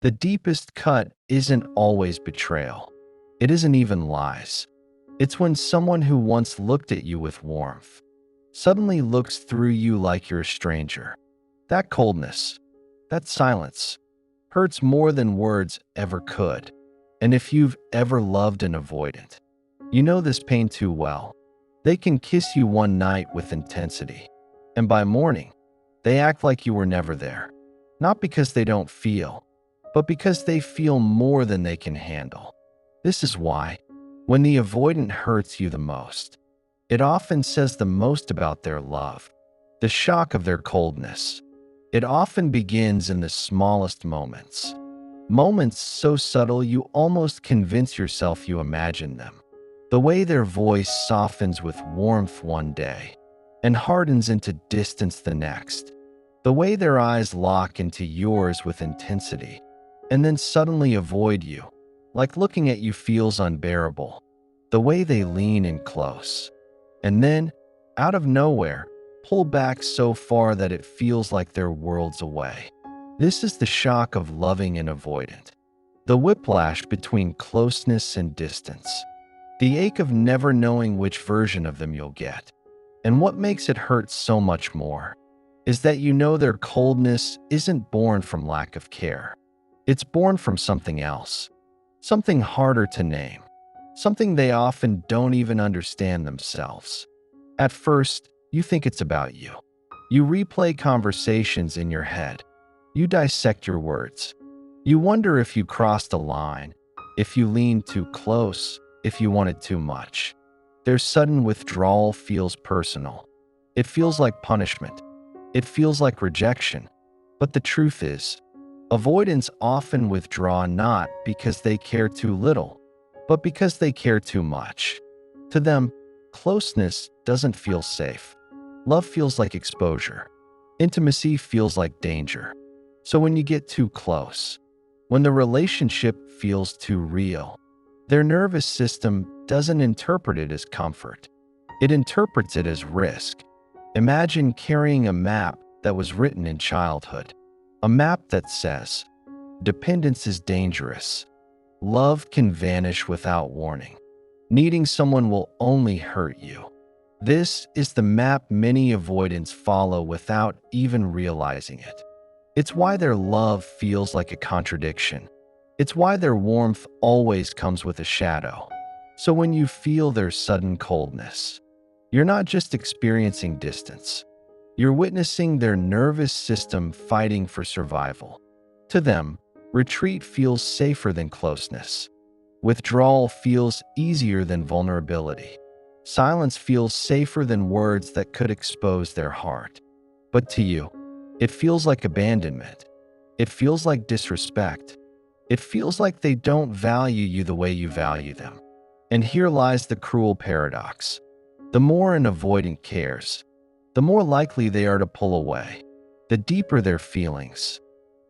The deepest cut isn't always betrayal. It isn't even lies. It's when someone who once looked at you with warmth suddenly looks through you like you're a stranger. That coldness, that silence, hurts more than words ever could. And if you've ever loved an avoidant, you know this pain too well. They can kiss you one night with intensity, and by morning, they act like you were never there. Not because they don't feel, but because they feel more than they can handle. This is why, when the avoidant hurts you the most, it often says the most about their love, the shock of their coldness. It often begins in the smallest moments. Moments so subtle you almost convince yourself you imagine them. The way their voice softens with warmth one day and hardens into distance the next. The way their eyes lock into yours with intensity and then suddenly avoid you, like looking at you feels unbearable. The way they lean in close and then, out of nowhere, pull back so far that it feels like they're worlds away. This is the shock of loving an avoidant. The whiplash between closeness and distance. The ache of never knowing which version of them you'll get. And what makes it hurt so much more is that you know their coldness isn't born from lack of care. It's born from something else, something harder to name, something they often don't even understand themselves. At first, you think it's about you. You replay conversations in your head. You dissect your words. You wonder if you crossed a line, if you leaned too close, if you wanted too much. Their sudden withdrawal feels personal. It feels like punishment. It feels like rejection. But the truth is, avoidants often withdraw not because they care too little, but because they care too much. To them, closeness doesn't feel safe. Love feels like exposure. Intimacy feels like danger. So when you get too close, when the relationship feels too real, their nervous system doesn't interpret it as comfort. It interprets it as risk. Imagine carrying a map that was written in childhood. A map that says, dependence is dangerous. Love can vanish without warning. Needing someone will only hurt you. This is the map many avoidants follow without even realizing it. It's why their love feels like a contradiction. It's why their warmth always comes with a shadow. So when you feel their sudden coldness, you're not just experiencing distance. You're witnessing their nervous system fighting for survival. To them, retreat feels safer than closeness. Withdrawal feels easier than vulnerability. Silence feels safer than words that could expose their heart. But to you, it feels like abandonment. It feels like disrespect. It feels like they don't value you the way you value them. And here lies the cruel paradox. The more an avoidant cares, the more likely they are to pull away. The deeper their feelings,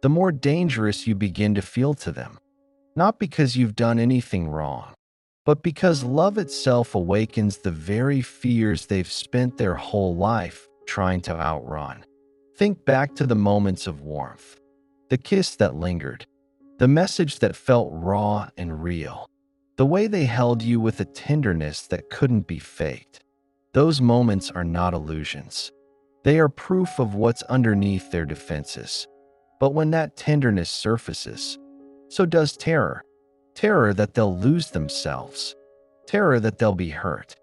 the more dangerous you begin to feel to them. Not because you've done anything wrong, but because love itself awakens the very fears they've spent their whole life trying to outrun. Think back to the moments of warmth, the kiss that lingered, the message that felt raw and real, the way they held you with a tenderness that couldn't be faked. Those moments are not illusions. They are proof of what's underneath their defenses. But when that tenderness surfaces, so does terror. Terror that they'll lose themselves. Terror that they'll be hurt.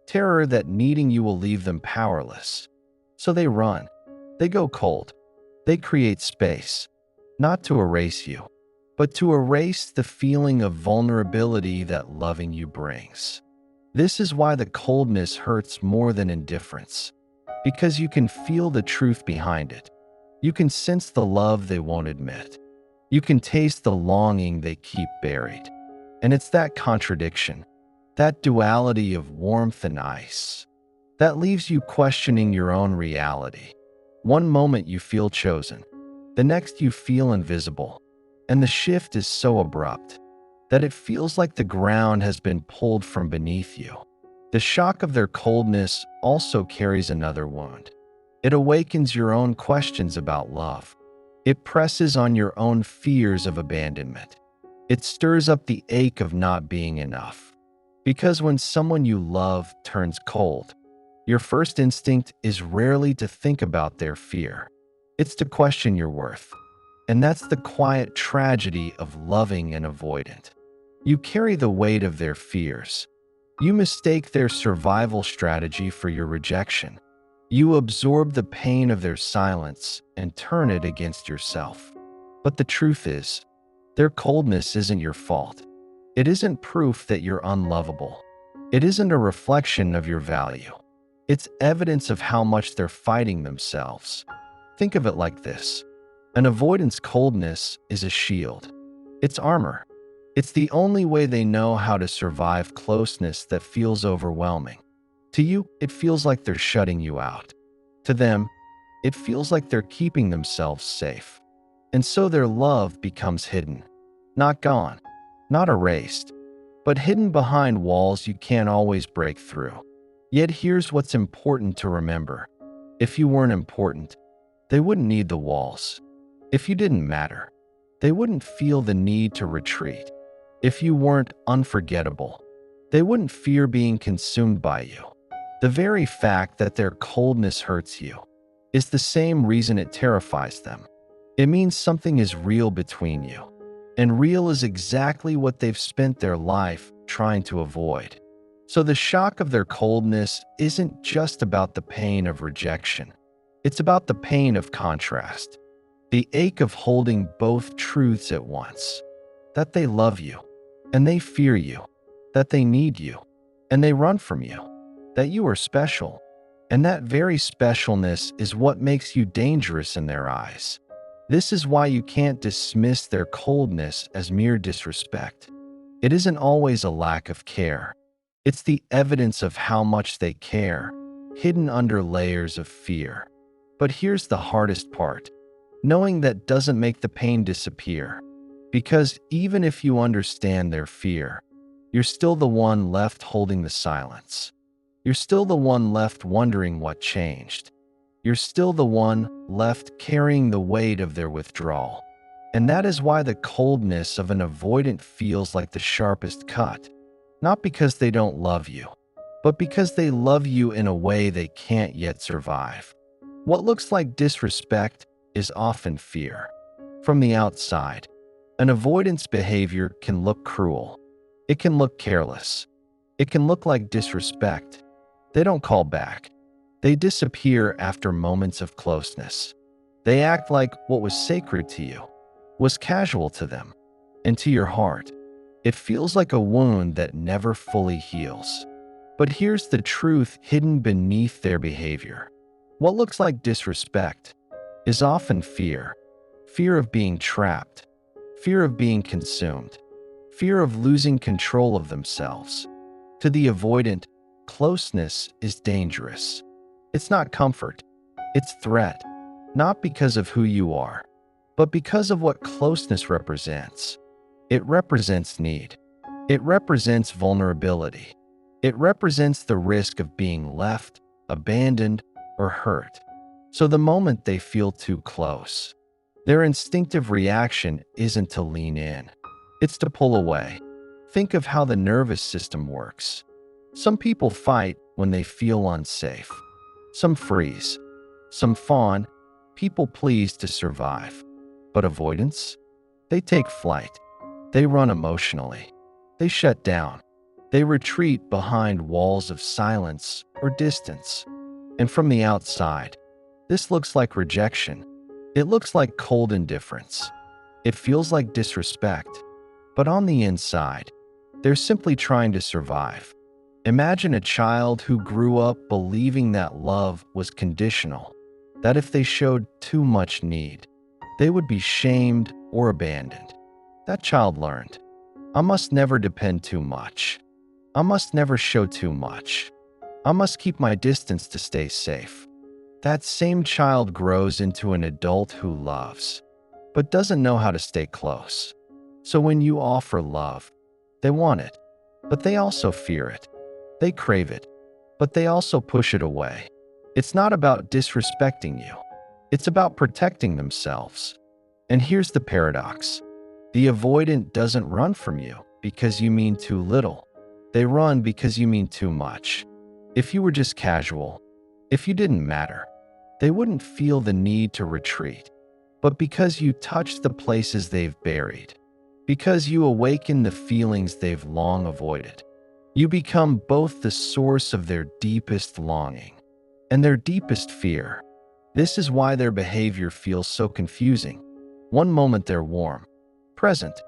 Terror that needing you will leave them powerless. So they run. They go cold. They create space. Not to erase you, but to erase the feeling of vulnerability that loving you brings. This is why the coldness hurts more than indifference. Because you can feel the truth behind it. You can sense the love they won't admit. You can taste the longing they keep buried. And it's that contradiction, that duality of warmth and ice, that leaves you questioning your own reality. One moment you feel chosen, the next you feel invisible, and the shift is so abrupt that it feels like the ground has been pulled from beneath you. The shock of their coldness also carries another wound. It awakens your own questions about love. It presses on your own fears of abandonment. It stirs up the ache of not being enough. Because when someone you love turns cold, your first instinct is rarely to think about their fear. It's to question your worth. And that's the quiet tragedy of loving an avoidant. You carry the weight of their fears. You mistake their survival strategy for your rejection. You absorb the pain of their silence and turn it against yourself. But the truth is, their coldness isn't your fault. It isn't proof that you're unlovable. It isn't a reflection of your value. It's evidence of how much they're fighting themselves. Think of it like this. An avoidant's coldness is a shield. It's armor. It's the only way they know how to survive closeness that feels overwhelming. To you, it feels like they're shutting you out. To them, it feels like they're keeping themselves safe. And so their love becomes hidden. Not gone, not erased, but hidden behind walls you can't always break through. Yet here's what's important to remember. If you weren't important, they wouldn't need the walls. If you didn't matter, they wouldn't feel the need to retreat. If you weren't unforgettable, they wouldn't fear being consumed by you. The very fact that their coldness hurts you is the same reason it terrifies them. It means something is real between you, and real is exactly what they've spent their life trying to avoid. So the shock of their coldness isn't just about the pain of rejection. It's about the pain of contrast, the ache of holding both truths at once, that they love you, and they fear you, that they need you, and they run from you, that you are special, and that very specialness is what makes you dangerous in their eyes. This is why you can't dismiss their coldness as mere disrespect. It isn't always a lack of care. It's the evidence of how much they care, hidden under layers of fear. But here's the hardest part. Knowing that doesn't make the pain disappear. Because even if you understand their fear, you're still the one left holding the silence. You're still the one left wondering what changed. You're still the one left carrying the weight of their withdrawal. And that is why the coldness of an avoidant feels like the sharpest cut. Not because they don't love you, but because they love you in a way they can't yet survive. What looks like disrespect is often fear. From the outside, an avoidant's behavior can look cruel. It can look careless. It can look like disrespect. They don't call back. They disappear after moments of closeness. They act like what was sacred to you was casual to them. And to your heart, it feels like a wound that never fully heals. But here's the truth hidden beneath their behavior. What looks like disrespect is often fear. Fear of being trapped. Fear of being consumed. Fear of losing control of themselves. To the avoidant, closeness is dangerous. It's not comfort. It's threat. Not because of who you are, but because of what closeness represents. It represents need. It represents vulnerability. It represents the risk of being left, abandoned, or hurt. So the moment they feel too close, their instinctive reaction isn't to lean in. It's to pull away. Think of how the nervous system works. Some people fight when they feel unsafe. Some freeze. Some fawn. People please to survive. But avoidance? They take flight. They run emotionally. They shut down. They retreat behind walls of silence or distance. And from the outside, this looks like rejection. It looks like cold indifference. It feels like disrespect. But on the inside, they're simply trying to survive. Imagine a child who grew up believing that love was conditional, that if they showed too much need, they would be shamed or abandoned. That child learned, I must never depend too much. I must never show too much. I must keep my distance to stay safe. That same child grows into an adult who loves, but doesn't know how to stay close. So when you offer love, they want it, but they also fear it. They crave it, but they also push it away. It's not about disrespecting you. It's about protecting themselves. And here's the paradox. The avoidant doesn't run from you because you mean too little. They run because you mean too much. If you were just casual, if you didn't matter, they wouldn't feel the need to retreat. But because you touch the places they've buried, because you awaken the feelings they've long avoided, you become both the source of their deepest longing and their deepest fear. This is why their behavior feels so confusing. One moment they're warm, present,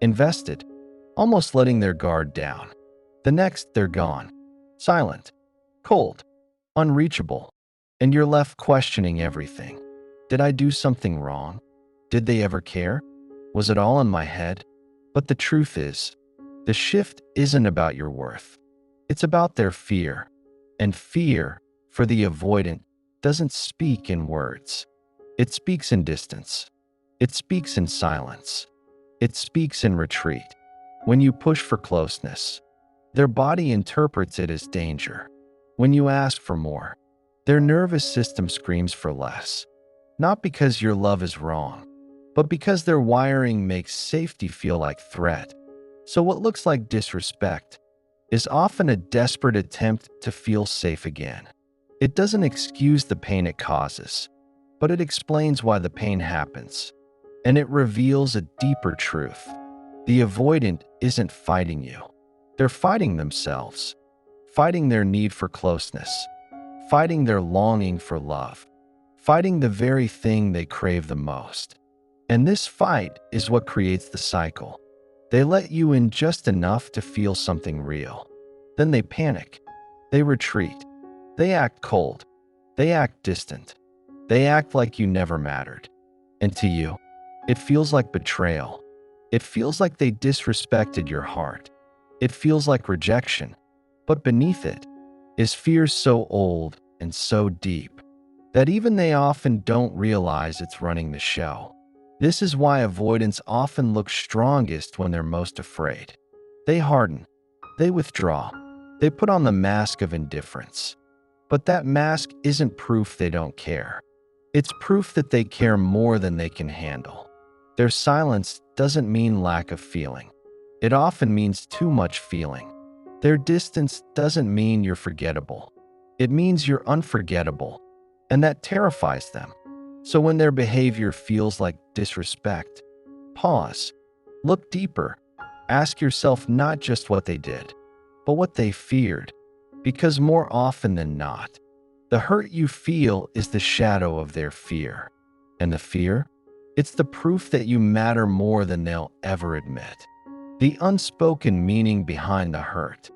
invested, almost letting their guard down. The next, they're gone, silent, cold, unreachable, and you're left questioning everything. Did I do something wrong? Did they ever care? Was it all in my head? But the truth is, the shift isn't about your worth. It's about their fear. And fear, for the avoidant, doesn't speak in words. It speaks in distance. It speaks in silence. It speaks in retreat. When you push for closeness, their body interprets it as danger. When you ask for more, their nervous system screams for less. Not because your love is wrong, but because their wiring makes safety feel like threat. So what looks like disrespect is often a desperate attempt to feel safe again. It doesn't excuse the pain it causes, but it explains why the pain happens. And it reveals a deeper truth. The avoidant isn't fighting you. They're fighting themselves, fighting their need for closeness, fighting their longing for love, fighting the very thing they crave the most. And this fight is what creates the cycle. They let you in just enough to feel something real. Then they panic. They retreat. They act cold. They act distant. They act like you never mattered. And to you, it feels like betrayal. It feels like they disrespected your heart. It feels like rejection. But beneath it is fear so old and so deep that even they often don't realize it's running the show. This is why avoidants often look strongest when they're most afraid. They harden. They withdraw. They put on the mask of indifference. But that mask isn't proof they don't care. It's proof that they care more than they can handle. Their silence doesn't mean lack of feeling. It often means too much feeling. Their distance doesn't mean you're forgettable. It means you're unforgettable, and that terrifies them. So when their behavior feels like disrespect, pause, look deeper, ask yourself not just what they did, but what they feared. Because more often than not, the hurt you feel is the shadow of their fear. And the fear? It's the proof that you matter more than they'll ever admit. The unspoken meaning behind the hurt.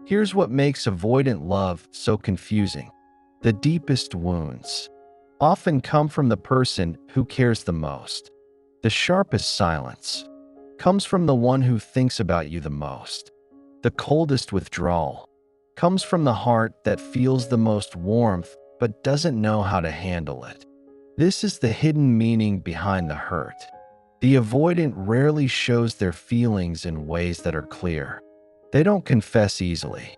Here's what makes avoidant love so confusing. The deepest wounds often come from the person who cares the most. The sharpest silence comes from the one who thinks about you the most. The coldest withdrawal comes from the heart that feels the most warmth but doesn't know how to handle it. This is the hidden meaning behind the hurt. The avoidant rarely shows their feelings in ways that are clear. They don't confess easily.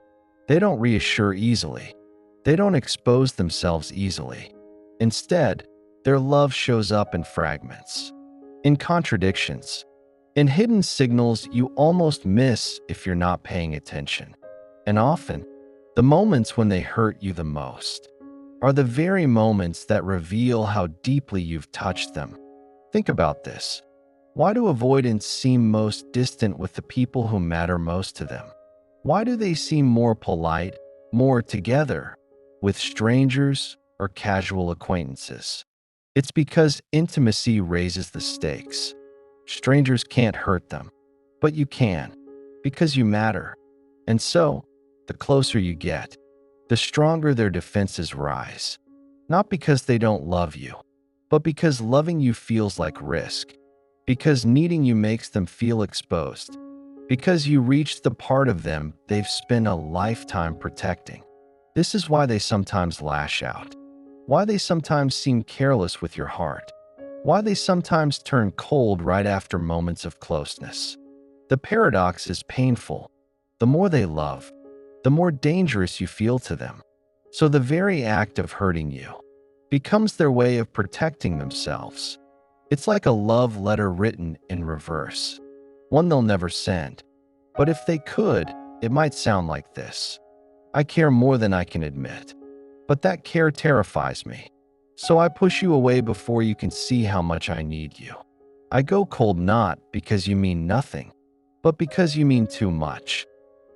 They don't reassure easily. They don't expose themselves easily. Instead, their love shows up in fragments, in contradictions, in hidden signals you almost miss if you're not paying attention. And often, the moments when they hurt you the most are the very moments that reveal how deeply you've touched them. Think about this. Why do avoidants seem most distant with the people who matter most to them? Why do they seem more polite, more together with strangers or casual acquaintances? It's because intimacy raises the stakes. Strangers can't hurt them, but you can, because you matter. And so, the closer you get, the stronger their defenses rise. Not because they don't love you, but because loving you feels like risk. Because needing you makes them feel exposed. Because you reach the part of them they've spent a lifetime protecting. This is why they sometimes lash out. Why they sometimes seem careless with your heart. Why they sometimes turn cold right after moments of closeness. The paradox is painful. The more they love, the more dangerous you feel to them. So the very act of hurting you becomes their way of protecting themselves. It's like a love letter written in reverse, one they'll never send. But if they could, it might sound like this. I care more than I can admit, but that care terrifies me. So I push you away before you can see how much I need you. I go cold not because you mean nothing, but because you mean too much.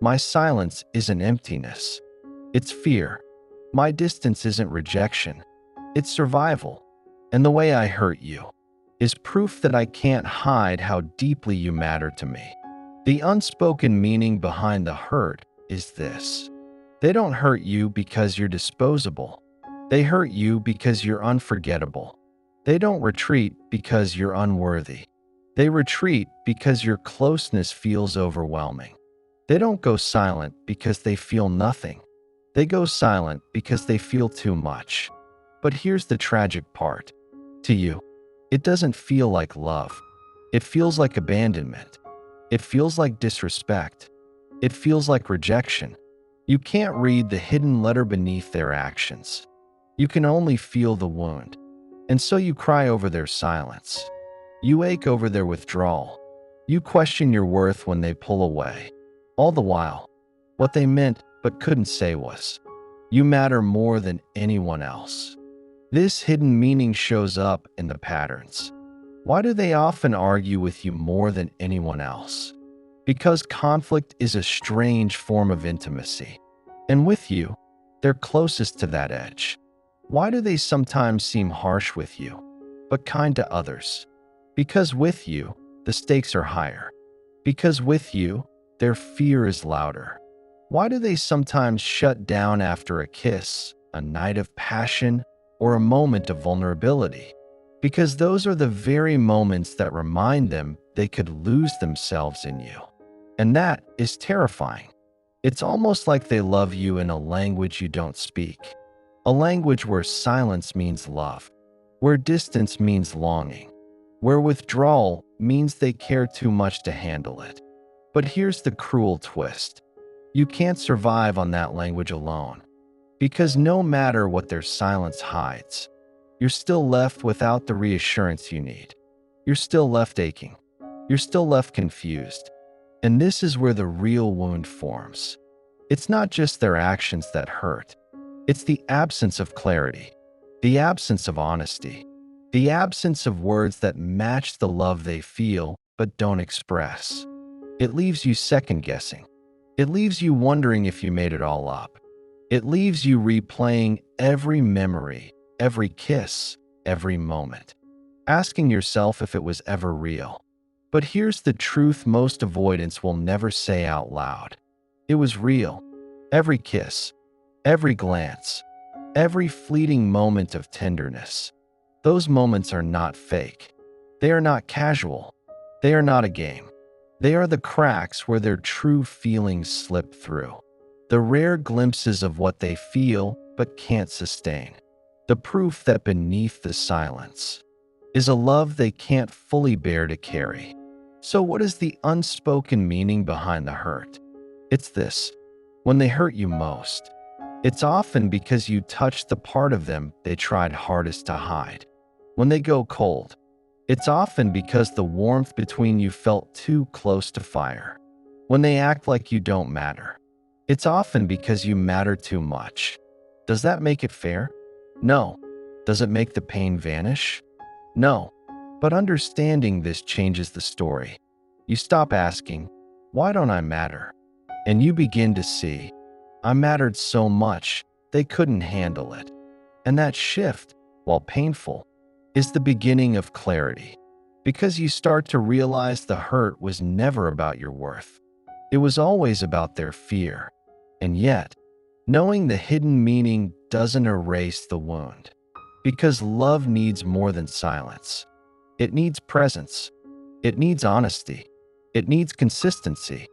My silence isn't emptiness. It's fear. My distance isn't rejection. It's survival. And the way I hurt you is proof that I can't hide how deeply you matter to me. The unspoken meaning behind the hurt is this. They don't hurt you because you're disposable. They hurt you because you're unforgettable. They don't retreat because you're unworthy. They retreat because your closeness feels overwhelming. They don't go silent because they feel nothing. They go silent because they feel too much. But here's the tragic part. To you, it doesn't feel like love. It feels like abandonment. It feels like disrespect. It feels like rejection. You can't read the hidden letter beneath their actions. You can only feel the wound. And so you cry over their silence. You ache over their withdrawal. You question your worth when they pull away. All the while, what they meant but couldn't say was, you matter more than anyone else. This hidden meaning shows up in the patterns. Why do they often argue with you more than anyone else? Because conflict is a strange form of intimacy. And with you, they're closest to that edge. Why do they sometimes seem harsh with you, but kind to others? Because with you, the stakes are higher. Because with you, their fear is louder. Why do they sometimes shut down after a kiss, a night of passion, or a moment of vulnerability? Because those are the very moments that remind them they could lose themselves in you. And that is terrifying. It's almost like they love you in a language you don't speak. A language where silence means love, where distance means longing, where withdrawal means they care too much to handle it. But here's the cruel twist. You can't survive on that language alone. Because no matter what their silence hides, you're still left without the reassurance you need. You're still left aching. You're still left confused. And this is where the real wound forms. It's not just their actions that hurt. It's the absence of clarity, the absence of honesty, the absence of words that match the love they feel but don't express. It leaves you second-guessing. It leaves you wondering if you made it all up. It leaves you replaying every memory, every kiss, every moment, asking yourself if it was ever real. But here's the truth most avoidants will never say out loud. It was real. Every kiss, every glance, every fleeting moment of tenderness. Those moments are not fake. They are not casual. They are not a game. They are the cracks where their true feelings slip through. The rare glimpses of what they feel but can't sustain. The proof that beneath the silence is a love they can't fully bear to carry. So what is the unspoken meaning behind the hurt? It's this. When they hurt you most, it's often because you touched the part of them they tried hardest to hide. When they go cold, it's often because the warmth between you felt too close to fire. When they act like you don't matter, it's often because you matter too much. Does that make it fair? No. Does it make the pain vanish? No. But understanding this changes the story. You stop asking, why don't I matter? And you begin to see, I mattered so much, they couldn't handle it. And that shift, while painful, is the beginning of clarity. Because you start to realize the hurt was never about your worth. It was always about their fear. And yet, knowing the hidden meaning doesn't erase the wound. Because love needs more than silence. It needs presence. It needs honesty. It needs consistency.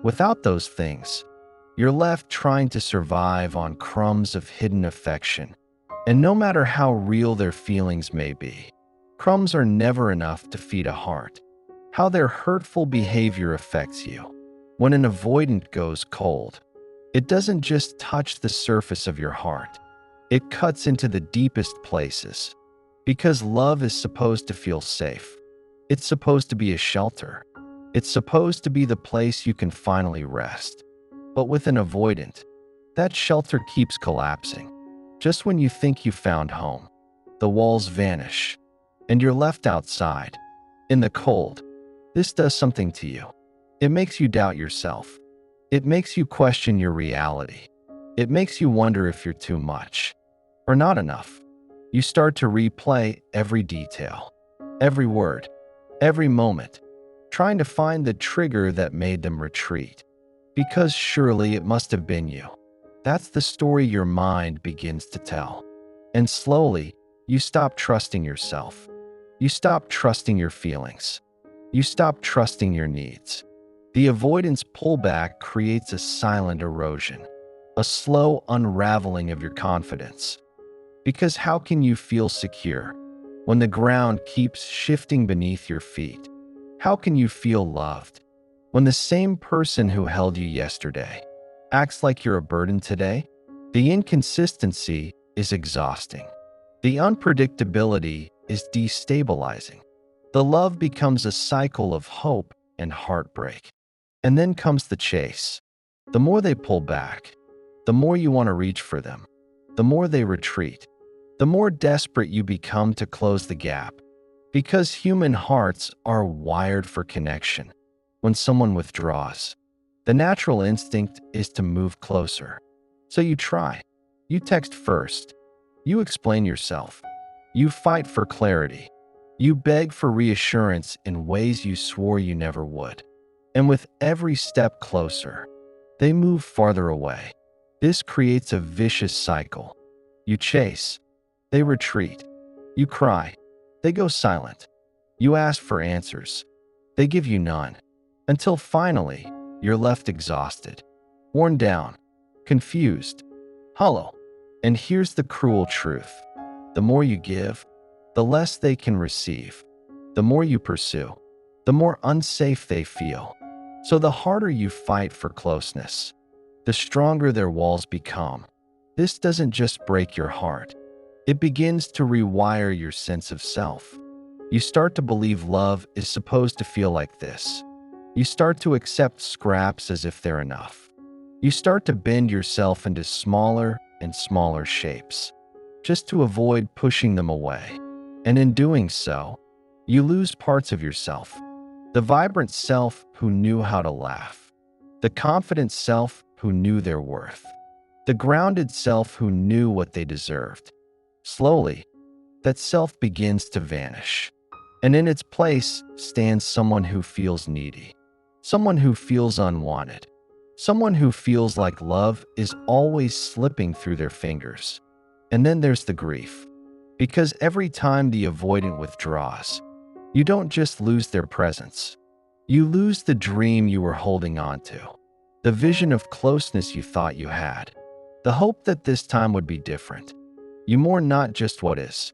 Without those things, you're left trying to survive on crumbs of hidden affection. And no matter how real their feelings may be, crumbs are never enough to feed a heart. How their hurtful behavior affects you. When an avoidant goes cold, it doesn't just touch the surface of your heart. It cuts into the deepest places. Because love is supposed to feel safe. It's supposed to be a shelter. It's supposed to be the place you can finally rest. But with an avoidant, that shelter keeps collapsing. Just when you think you found home, the walls vanish, and you're left outside, in the cold. This does something to you. It makes you doubt yourself. It makes you question your reality. It makes you wonder if you're too much or not enough. You start to replay every detail, every word, every moment, trying to find the trigger that made them retreat. Because surely it must have been you. That's the story your mind begins to tell. And slowly, you stop trusting yourself. You stop trusting your feelings. You stop trusting your needs. The avoidance pullback creates a silent erosion, a slow unraveling of your confidence. Because how can you feel secure when the ground keeps shifting beneath your feet? How can you feel loved when the same person who held you yesterday acts like you're a burden today? The inconsistency is exhausting. The unpredictability is destabilizing. The love becomes a cycle of hope and heartbreak. And then comes the chase. The more they pull back, the more you want to reach for them. The more they retreat, the more desperate you become to close the gap. Because human hearts are wired for connection. When someone withdraws, the natural instinct is to move closer. So you try. You text first. You explain yourself. You fight for clarity. You beg for reassurance in ways you swore you never would. And with every step closer, they move farther away. This creates a vicious cycle. You chase. They retreat. You cry. They go silent. You ask for answers. They give you none. Until finally, you're left exhausted, worn down, confused, hollow. And here's the cruel truth. The more you give, the less they can receive. The more you pursue, the more unsafe they feel. So the harder you fight for closeness, the stronger their walls become. This doesn't just break your heart. It begins to rewire your sense of self. You start to believe love is supposed to feel like this. You start to accept scraps as if they're enough. You start to bend yourself into smaller and smaller shapes, just to avoid pushing them away. And in doing so, you lose parts of yourself. The vibrant self who knew how to laugh. The confident self who knew their worth. The grounded self who knew what they deserved. Slowly, that self begins to vanish. And in its place stands someone who feels needy. Someone who feels unwanted. Someone who feels like love is always slipping through their fingers. And then there's the grief. Because every time the avoidant withdraws, you don't just lose their presence. You lose the dream you were holding on to. The vision of closeness you thought you had. The hope that this time would be different. You mourn not just what is,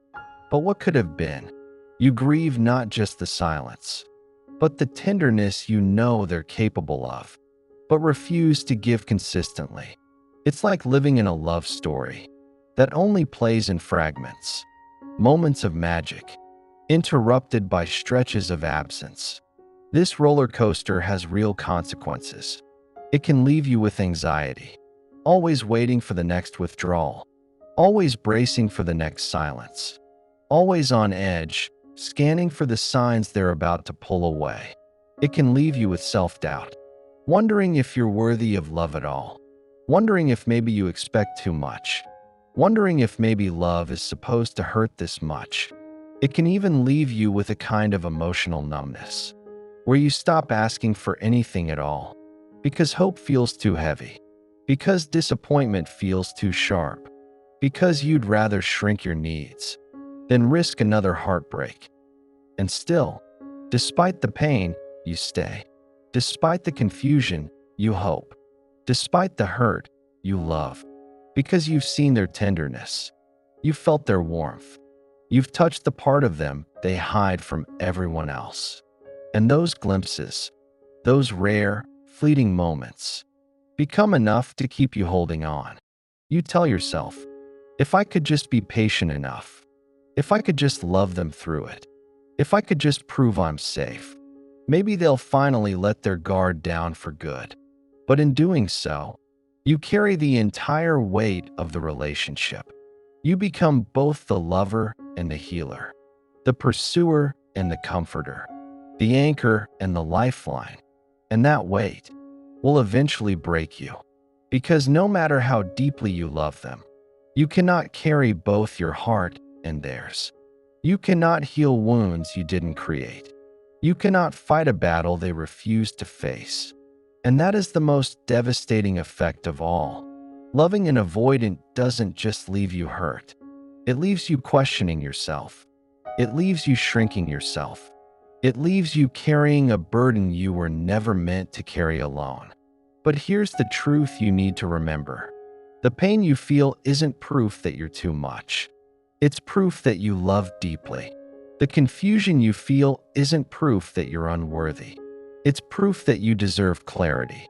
but what could have been. You grieve not just the silence, but the tenderness you know they're capable of, but refuse to give consistently. It's like living in a love story that only plays in fragments, moments of magic, interrupted by stretches of absence. This roller coaster has real consequences. It can leave you with anxiety, always waiting for the next withdrawal, always bracing for the next silence, always on edge, scanning for the signs they're about to pull away. It can leave you with self-doubt, wondering if you're worthy of love at all, wondering if maybe you expect too much, wondering if maybe love is supposed to hurt this much. It can even leave you with a kind of emotional numbness, where you stop asking for anything at all, because hope feels too heavy, because disappointment feels too sharp, because you'd rather shrink your needs than risk another heartbreak. And still, despite the pain, you stay. Despite the confusion, you hope. Despite the hurt, you love. Because you've seen their tenderness. You've felt their warmth. You've touched the part of them they hide from everyone else. And those glimpses, those rare, fleeting moments, become enough to keep you holding on. You tell yourself, if I could just be patient enough, If I could just love them through it. If I could just prove I'm safe. Maybe they'll finally let their guard down for good. But in doing so, you carry the entire weight of the relationship. You become both the lover and the healer, the pursuer and the comforter, the anchor and the lifeline. And that weight will eventually break you. Because no matter how deeply you love them, you cannot carry both your heart and theirs. You cannot heal wounds you didn't create. You cannot fight a battle they refused to face. And that is the most devastating effect of all. Loving an avoidant doesn't just leave you hurt. It leaves you questioning yourself. It leaves you shrinking yourself. It leaves you carrying a burden you were never meant to carry alone. But here's the truth you need to remember. The pain you feel isn't proof that you're too much. It's proof that you love deeply. The confusion you feel isn't proof that you're unworthy. It's proof that you deserve clarity.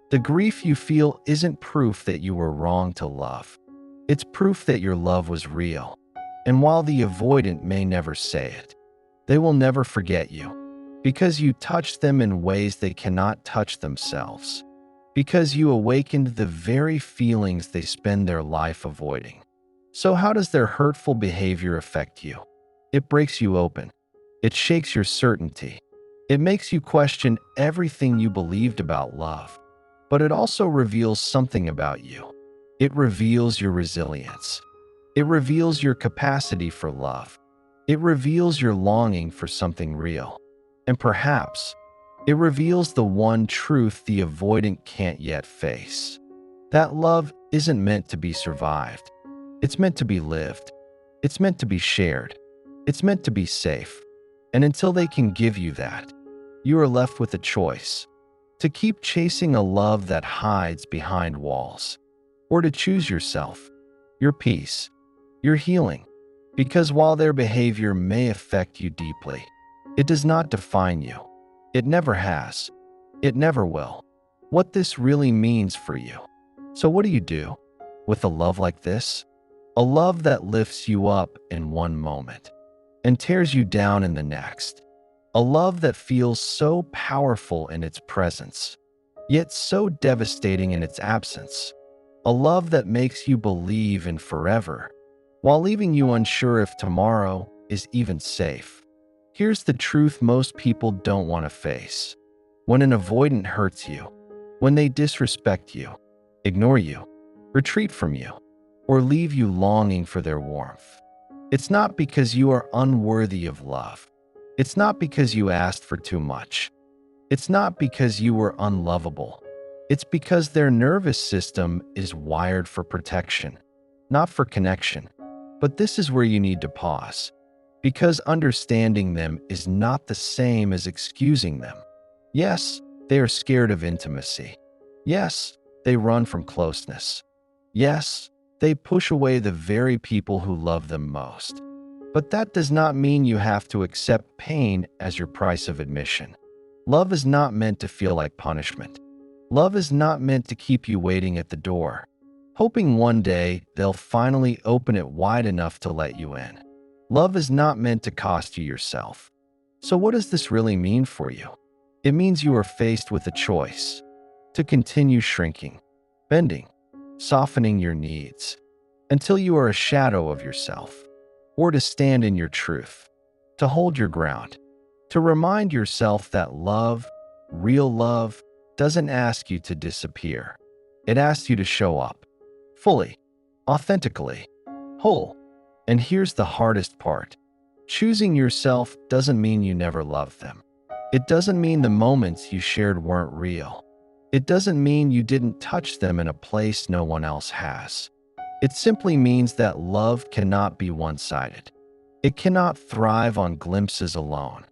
The grief you feel isn't proof that you were wrong to love. It's proof that your love was real. And while the avoidant may never say it, they will never forget you. Because you touched them in ways they cannot touch themselves. Because you awakened the very feelings they spend their life avoiding. So how does their hurtful behavior affect you? It breaks you open. It shakes your certainty. It makes you question everything you believed about love. But it also reveals something about you. It reveals your resilience. It reveals your capacity for love. It reveals your longing for something real. And perhaps, it reveals the one truth the avoidant can't yet face. That love isn't meant to be survived. It's meant to be lived. It's meant to be shared. It's meant to be safe. And until they can give you that, you are left with a choice. To keep chasing a love that hides behind walls. Or to choose yourself, your peace, your healing. Because while their behavior may affect you deeply, it does not define you. It never has. It never will. What this really means for you. So what do you do with a love like this? A love that lifts you up in one moment and tears you down in the next. A love that feels so powerful in its presence, yet so devastating in its absence. A love that makes you believe in forever, while leaving you unsure if tomorrow is even safe. Here's the truth most people don't want to face. When an avoidant hurts you, when they disrespect you, ignore you, retreat from you, or leave you longing for their warmth, it's not because you are unworthy of love. It's not because you asked for too much. It's not because you were unlovable. It's because their nervous system is wired for protection, not for connection. But this is where you need to pause, because understanding them is not the same as excusing them. Yes, they are scared of intimacy. Yes, they run from closeness. Yes, they push away the very people who love them most. But that does not mean you have to accept pain as your price of admission. Love is not meant to feel like punishment. Love is not meant to keep you waiting at the door, hoping one day they'll finally open it wide enough to let you in. Love is not meant to cost you yourself. So what does this really mean for you? It means you are faced with a choice: to continue shrinking, bending, softening your needs until you are a shadow of yourself, or to stand in your truth, to hold your ground, to remind yourself that love, real love, doesn't ask you to disappear. It asks you to show up, fully, authentically, whole. And here's the hardest part. Choosing yourself doesn't mean you never loved them. It doesn't mean the moments you shared weren't real. It doesn't mean you didn't touch them in a place no one else has. It simply means that love cannot be one-sided. It cannot thrive on glimpses alone.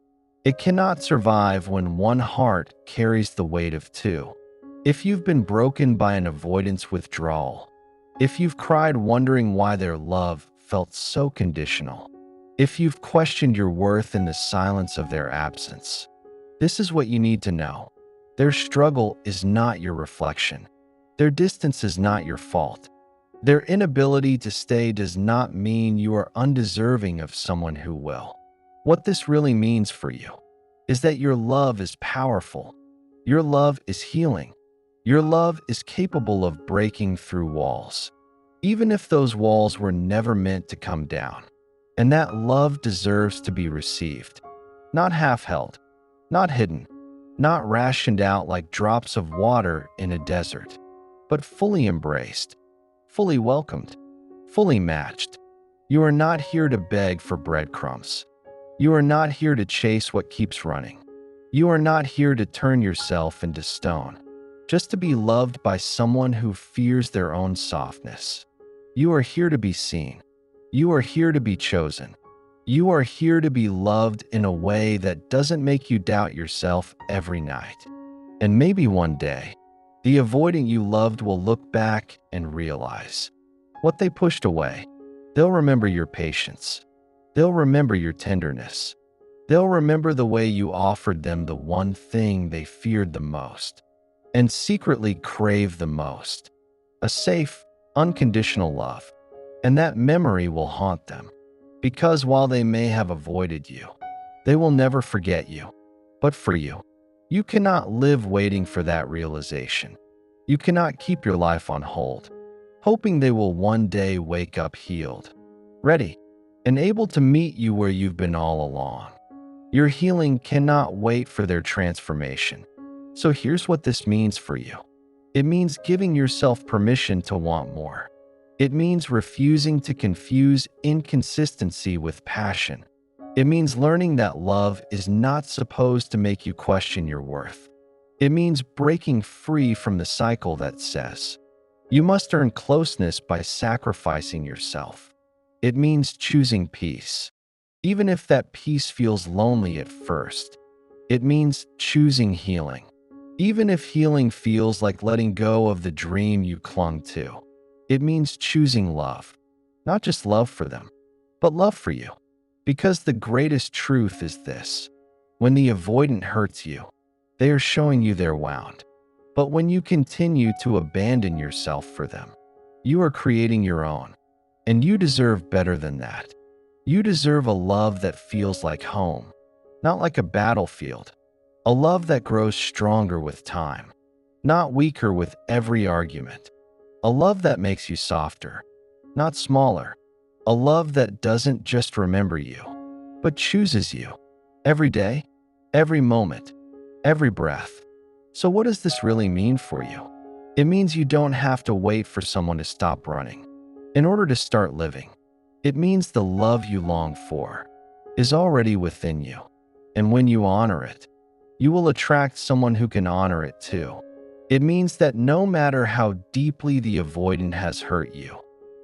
It cannot survive when one heart carries the weight of two. If you've been broken by an avoidance withdrawal, if you've cried wondering why their love felt so conditional, if you've questioned your worth in the silence of their absence, this is what you need to know. Their struggle is not your reflection. Their distance is not your fault. Their inability to stay does not mean you are undeserving of someone who will. What this really means for you is that your love is powerful. Your love is healing. Your love is capable of breaking through walls, even if those walls were never meant to come down. And that love deserves to be received, not half-held, not hidden, not rationed out like drops of water in a desert, but fully embraced, fully welcomed, fully matched. You are not here to beg for breadcrumbs. You are not here to chase what keeps running. You are not here to turn yourself into stone, just to be loved by someone who fears their own softness. You are here to be seen. You are here to be chosen. You are here to be loved in a way that doesn't make you doubt yourself every night. And maybe one day, the avoidant you loved will look back and realize what they pushed away. They'll remember your patience. They'll remember your tenderness. They'll remember the way you offered them the one thing they feared the most and secretly craved the most: a safe, unconditional love. And that memory will haunt them, because while they may have avoided you, they will never forget you. But for you, you cannot live waiting for that realization. You cannot keep your life on hold, hoping they will one day wake up healed, ready, and able to meet you where you've been all along. Your healing cannot wait for their transformation. So here's what this means for you. It means giving yourself permission to want more. It means refusing to confuse inconsistency with passion. It means learning that love is not supposed to make you question your worth. It means breaking free from the cycle that says you must earn closeness by sacrificing yourself. It means choosing peace, even if that peace feels lonely at first. It means choosing healing, even if healing feels like letting go of the dream you clung to. It means choosing love, not just love for them, but love for you. Because the greatest truth is this: when the avoidant hurts you, they are showing you they're wound. But when you continue to abandon yourself for them, you are creating your own. And you deserve better than that. You deserve a love that feels like home, not like a battlefield. A love that grows stronger with time, not weaker with every argument. A love that makes you softer, not smaller. A love that doesn't just remember you, but chooses you. Every day, every moment, every breath. So what does this really mean for you? It means you don't have to wait for someone to stop running in order to start living. It means the love you long for is already within you. And when you honor it, you will attract someone who can honor it too. It means that no matter how deeply the avoidant has hurt you,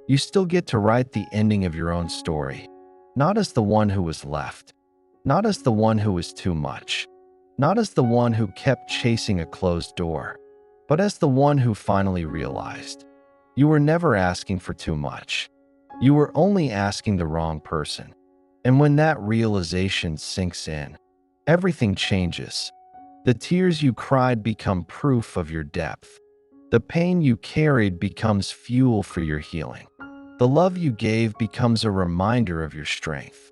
you still get to write the ending of your own story, not as the one who was left, not as the one who was too much, not as the one who kept chasing a closed door, but as the one who finally realized you were never asking for too much. You were only asking the wrong person. And when that realization sinks in, everything changes. The tears you cried become proof of your depth. The pain you carried becomes fuel for your healing. The love you gave becomes a reminder of your strength.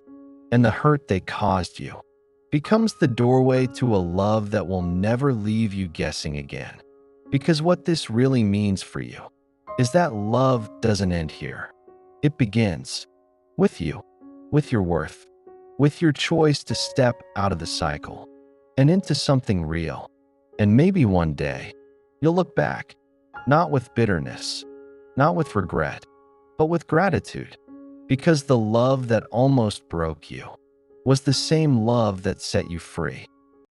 And the hurt they caused you becomes the doorway to a love that will never leave you guessing again. Because what this really means for you is that love doesn't end here. It begins with you, with your worth, with your choice to step out of the cycle and into something real. And maybe one day, you'll look back, not with bitterness, not with regret, but with gratitude. Because the love that almost broke you was the same love that set you free.